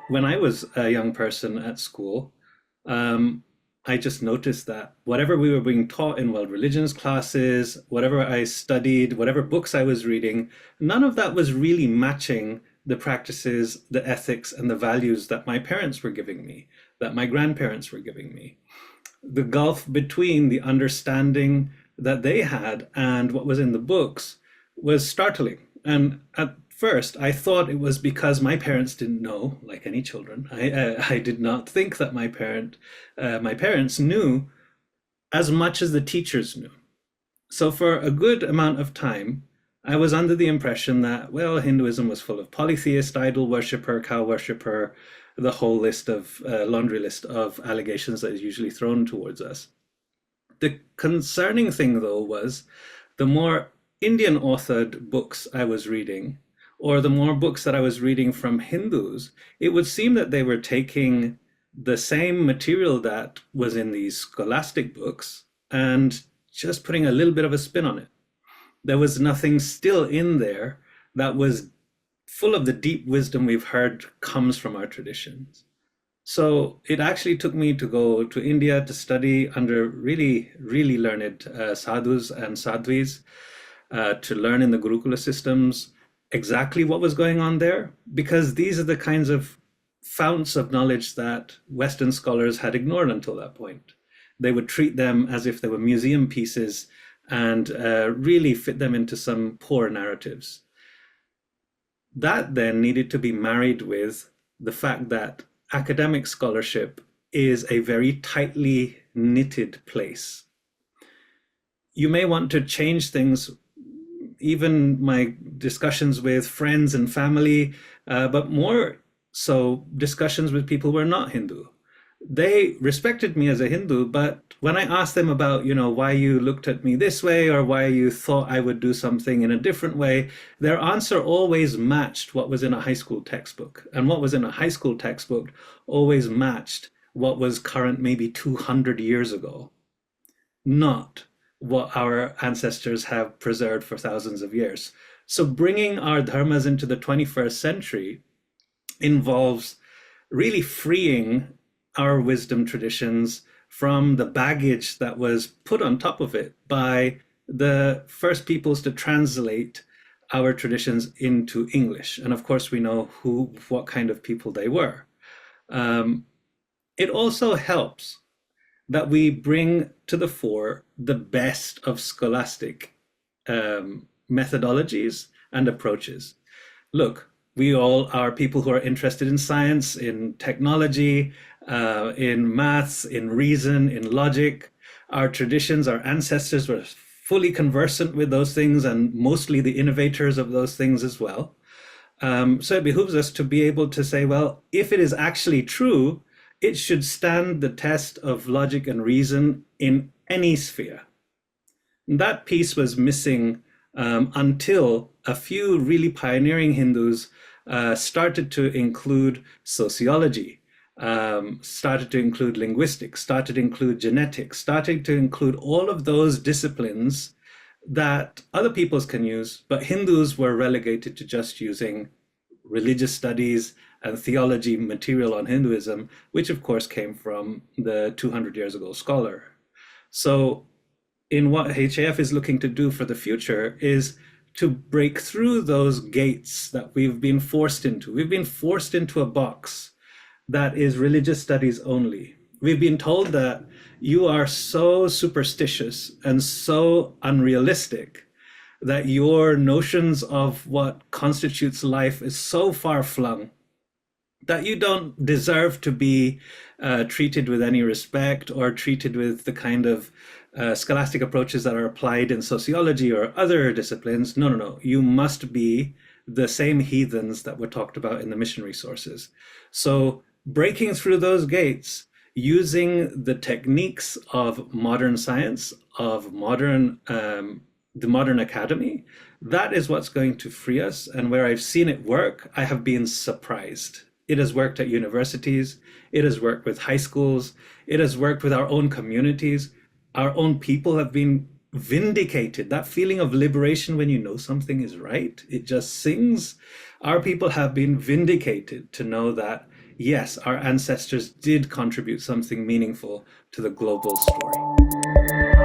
When I was a young person at school, um, I just noticed that whatever we were being taught in world religions classes, whatever I studied, whatever books I was reading, none of that was really matching the practices, the ethics, and the values that my parents were giving me, that my grandparents were giving me. The gulf between the understanding that they had and what was in the books was startling. And at first, I thought it was because my parents didn't know, like any children. I did not think that my parents knew as much as the teachers knew. So for a good amount of time, I was under the impression that, well, Hinduism was full of polytheist, idol worshiper, cow worshiper, the whole list of laundry list of allegations that is usually thrown towards us. The concerning thing, though, was the more Indian authored books I was reading, or the more books that I was reading from Hindus, it would seem that they were taking the same material that was in these scholastic books and just putting a little bit of a spin on it. There was nothing still in there that was full of the deep wisdom we've heard comes from our traditions. So it actually took me to go to India to study under really, really learned sadhus and sadhvis, to learn in the Gurukula systems exactly what was going on there, because these are the kinds of founts of knowledge that Western scholars had ignored until that point. They would treat them as if they were museum pieces and really fit them into some poor narratives. That then needed to be married with the fact that academic scholarship is a very tightly knitted place. You may want to change things, even my discussions with friends and family, but more so discussions with people who are not Hindu. They respected me as a Hindu, but when I asked them about, why you looked at me this way or why you thought I would do something in a different way, their answer always matched what was in a high school textbook. And what was in a high school textbook always matched what was current maybe 200 years ago, not what our ancestors have preserved for thousands of years. So bringing our dharmas into the 21st century involves really freeing our wisdom traditions from the baggage that was put on top of it by the first peoples to translate our traditions into English. And of course, we know what kind of people they were. It also helps that we bring to the fore the best of scholastic methodologies and approaches. Look, we all are people who are interested in science, in technology, in maths, in reason, in logic. Our traditions, our ancestors were fully conversant with those things and mostly the innovators of those things as well. So it behooves us to be able to say, well, if it is actually true, it should stand the test of logic and reason in any sphere. And that piece was missing until a few really pioneering Hindus started to include sociology, started to include linguistics, started to include genetics, started to include all of those disciplines that other peoples can use, but Hindus were relegated to just using religious studies and theology material on Hinduism, which of course came from the 200 years ago scholar. So in what HAF is looking to do for the future is to break through those gates that we've been forced into. We've been forced into a box that is religious studies only. We've been told that you are so superstitious and so unrealistic that your notions of what constitutes life is so far flung that you don't deserve to be treated with any respect or treated with the kind of scholastic approaches that are applied in sociology or other disciplines. No, no, no. You must be the same heathens that were talked about in the missionary sources. So breaking through those gates, using the techniques of modern science, of the modern academy, that is what's going to free us. And where I've seen it work, I have been surprised. It has worked at universities. It has worked with high schools. It has worked with our own communities. Our own people have been vindicated. That feeling of liberation when you know something is right, it just sings. Our people have been vindicated to know that, yes, our ancestors did contribute something meaningful to the global story.